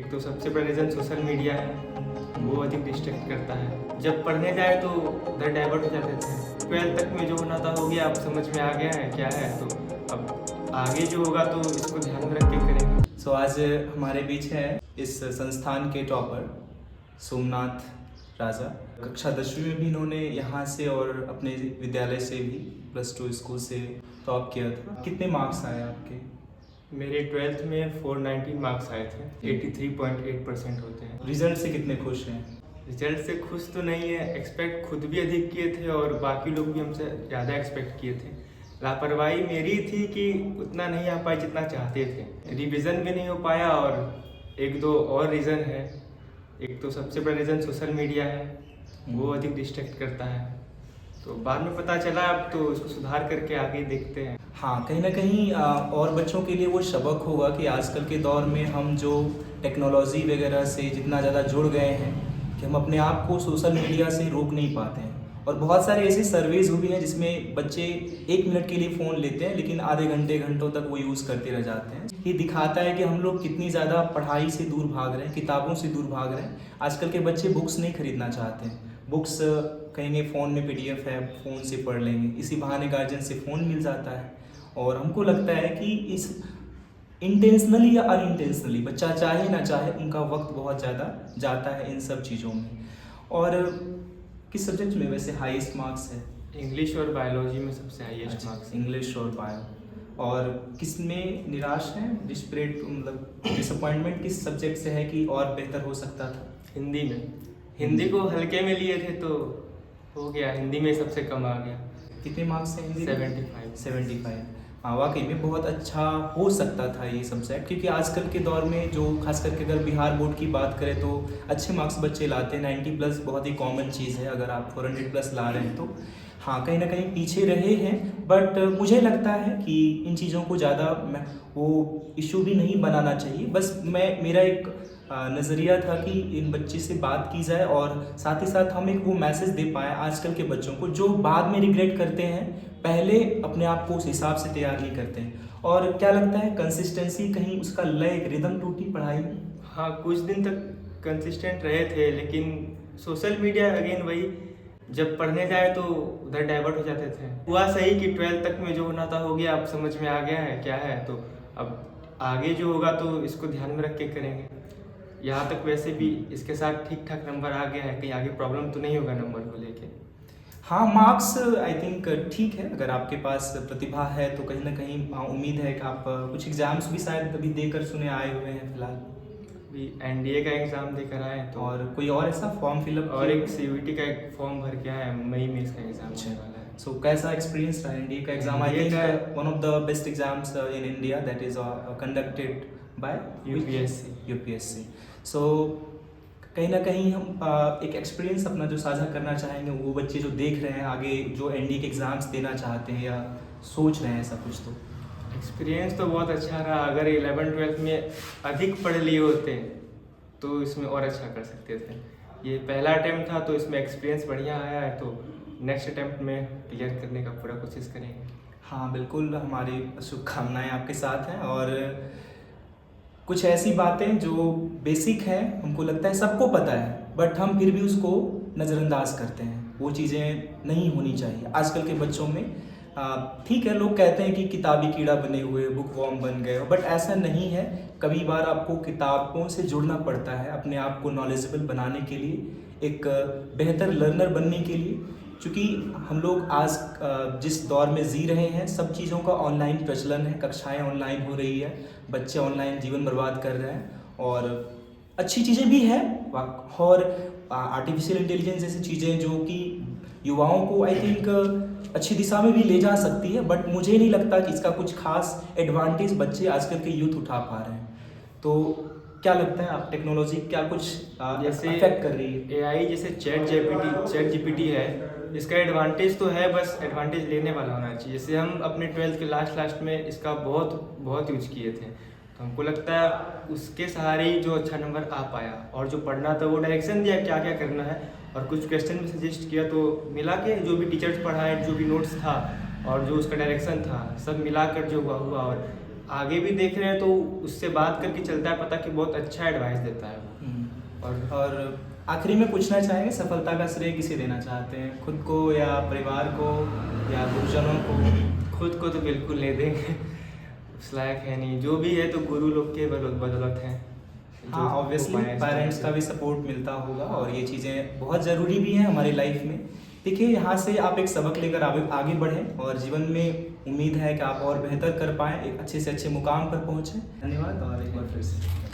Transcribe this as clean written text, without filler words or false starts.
एक तो सबसे बड़ा रीज़न सोशल मीडिया है, वो अधिक डिस्ट्रैक्ट करता है। जब पढ़ने जाए तो उधर डाइवर्ट हो जाते थे। 12th तक में जो होना था हो गया, अब समझ में आ गया है क्या है, तो अब आगे जो होगा तो इसको ध्यान में रख के करेंगे। आज हमारे बीच है इस संस्थान के टॉपर सोमनाथ राजा। कक्षा 10वीं में भी इन्होंने यहाँ से और अपने विद्यालय से भी +2 स्कूल से टॉप किया था। कितने मार्क्स आए आपके? मेरे 12th में 490 मार्क्स आए थे, 83.8% होते हैं। रिजल्ट से कितने खुश हैं? रिजल्ट से खुश तो नहीं है, एक्सपेक्ट खुद भी अधिक किए थे और बाकी लोग भी हमसे ज़्यादा एक्सपेक्ट किए थे। लापरवाही मेरी थी कि उतना नहीं आ पाई जितना चाहते थे। रिवीजन भी नहीं हो पाया और एक दो और रीज़न है। एक तो सबसे बड़ा रीज़न सोशल मीडिया है, वो अधिक डिस्ट्रैक्ट करता है। तो बाद में पता चला, अब तो उसको सुधार करके आगे देखते हैं। हाँ, कहीं ना कहीं और बच्चों के लिए वो सबक होगा कि आजकल के दौर में हम जो टेक्नोलॉजी वगैरह से जितना ज़्यादा जुड़ गए हैं कि हम अपने आप को सोशल मीडिया से रोक नहीं पाते हैं। और बहुत सारे ऐसे सर्वेज हुए हैं जिसमें बच्चे 1 मिनट के लिए फ़ोन लेते हैं लेकिन आधे घंटे घंटों तक वो यूज़ करते रह जाते हैं। ये दिखाता है कि हम लोग कितनी ज़्यादा पढ़ाई से दूर भाग रहे हैं, किताबों से दूर भाग रहे हैं। आजकल के बच्चे बुक्स नहीं खरीदना चाहते हैं। बुक्स कहेंगे फ़ोन में PDF है, फ़ोन से पढ़ लेंगे। इसी बहाने गार्जियन से फ़ोन मिल जाता है। और हमको लगता है कि इस इंटेंशनली या अनइंटेंशनली बच्चा चाहे ना चाहे उनका वक्त बहुत ज़्यादा जाता है इन सब चीज़ों में। और किस सब्जेक्ट में वैसे हाईएस्ट मार्क्स है? इंग्लिश और बायोलॉजी में सबसे हाईएस्ट मार्क्स। इंग्लिश और बायो। और किस में निराश है, डिस्परेट मतलब डिसअपॉइंटमेंट किस सब्जेक्ट से है कि और बेहतर हो सकता था? हिंदी में। हिंदी को हल्के में लिए थे तो हो गया, हिंदी में सबसे कम आ गया। कितने मार्क्स हैं हिंदी? 75। हाँ, वाकई में बहुत अच्छा हो सकता था ये सब्जेक्ट, क्योंकि आजकल के दौर में जो खास करके अगर बिहार बोर्ड की बात करें तो अच्छे मार्क्स बच्चे लाते हैं। 90+ बहुत ही कॉमन चीज़ है अगर आप 400+ ला रहे हैं तो। हाँ, कहीं ना कहीं पीछे रहे हैं, बट मुझे लगता है कि इन चीज़ों को ज़्यादा वो इशू भी नहीं बनाना चाहिए। बस मेरा एक नज़रिया था कि इन बच्चे से बात की जाए और साथ ही साथ हम एक वो मैसेज दे पाएँ आजकल के बच्चों को जो बाद में रिग्रेट करते हैं, पहले अपने आप को उस हिसाब से तैयार नहीं करते हैं। और क्या लगता है कंसिस्टेंसी कहीं उसका लय रिदम टूटी पढ़ाई में? हाँ, कुछ दिन तक कंसिस्टेंट रहे थे, लेकिन सोशल मीडिया अगेन वही, जब पढ़ने जाए तो उधर डाइवर्ट हो जाते थे। हुआ सही कि 12th तक में जो होना था हो गया, अब समझ में आ गया है क्या है, तो अब आगे जो होगा तो इसको ध्यान में रख के करेंगे। यहाँ तक वैसे भी इसके साथ ठीक ठाक नंबर आ गया है, कहीं आगे प्रॉब्लम तो नहीं होगा नंबर को लेके। हाँ, मार्क्स आई थिंक ठीक है। अगर आपके पास प्रतिभा है तो कहीं ना कहीं उम्मीद है कि आप कुछ एग्जाम्स भी शायद अभी देकर सुने आए हुए हैं फिलहाल। अभी NDA का एग्ज़ाम देकर आए तो, और कोई और ऐसा फॉर्म फिलअप? और एक CUET का एक फॉर्म भर के आया, मई में इसका एग्ज़ाम होने वाला है। सो कैसा एक्सपीरियंस रहा NDA का exam? I think one of the best exams in India that is conducted by UPSC। सो कहीं ना कहीं हम एक एक्सपीरियंस अपना जो साझा करना चाहेंगे वो बच्चे जो देख रहे हैं आगे जो NDA के एग्ज़ाम्स देना चाहते हैं या सोच रहे हैं ऐसा कुछ, तो एक्सपीरियंस तो बहुत अच्छा रहा। अगर 11th-12th में अधिक पढ़ लिए होते तो इसमें और अच्छा कर सकते थे। ये पहला अटैम्प्ट था तो इसमें एक्सपीरियंस बढ़िया आया है, तो नेक्स्ट अटैम्प्ट में क्लियर करने का पूरा कोशिश करेंगे। हाँ बिल्कुल, हमारी शुभकामनाएं आपके साथ हैं। और कुछ ऐसी बातें जो बेसिक हैं, हमको लगता है सबको पता है, बट हम फिर भी उसको नज़रअंदाज करते हैं। वो चीज़ें नहीं होनी चाहिए आजकल के बच्चों में। ठीक है, लोग कहते हैं कि किताबी कीड़ा बने हुए, बुक वॉर्म बन गए, बट ऐसा नहीं है। कभी बार आपको किताबों से जुड़ना पड़ता है अपने आप को नॉलेजेबल बनाने के लिए, एक बेहतर लर्नर बनने के लिए। क्योंकि हम लोग आज जिस दौर में जी रहे हैं, सब चीज़ों का ऑनलाइन प्रचलन है, कक्षाएं ऑनलाइन हो रही है, बच्चे ऑनलाइन जीवन बर्बाद कर रहे हैं। और अच्छी चीज़ें भी हैं और आर्टिफिशियल इंटेलिजेंस जैसी चीज़ें जो कि युवाओं को आई थिंक अच्छी दिशा में भी ले जा सकती है, बट मुझे नहीं लगता कि इसका कुछ खास एडवांटेज बच्चे आजकल के यूथ उठा पा रहे हैं। तो क्या लगता है आप, टेक्नोलॉजी क्या कुछ जैसे अफेक्ट कर रही है? AI जैसे चैट GPT है, इसका एडवांटेज तो है, बस एडवांटेज लेने वाला होना चाहिए। जैसे हम अपने 12th के लास्ट में इसका बहुत यूज किए थे, तो हमको लगता है उसके सहारे ही जो अच्छा नंबर आ पाया। और जो पढ़ना था वो डायरेक्शन दिया क्या क्या करना है, और कुछ क्वेश्चन भी सजेस्ट किया, तो मिला के जो भी टीचर्स पढ़ाए, जो भी नोट्स था और जो उसका डायरेक्शन था, सब मिलाकर जो हुआ। और आगे भी देख रहे हैं तो उससे बात करके चलता है पता कि बहुत अच्छा एडवाइस देता है वो। और आखिरी में पूछना चाहेंगे, सफलता का श्रेय किसे देना चाहते हैं, खुद को या परिवार को या गुरुजनों को? खुद को तो बिल्कुल नहीं देंगे, उस लायक है नहीं, जो भी है तो गुरु लोग के बदौलत है। हाँ, ऑब्वियसली पेरेंट्स का भी सपोर्ट मिलता होगा और ये चीज़ें बहुत ज़रूरी भी हैं हमारी लाइफ में। देखिए, यहाँ से आप एक सबक लेकर आगे बढ़ें और जीवन में उम्मीद है कि आप और बेहतर कर पाएँ, एक अच्छे से अच्छे मुकाम पर पहुँचें। धन्यवाद और एक बार फिर से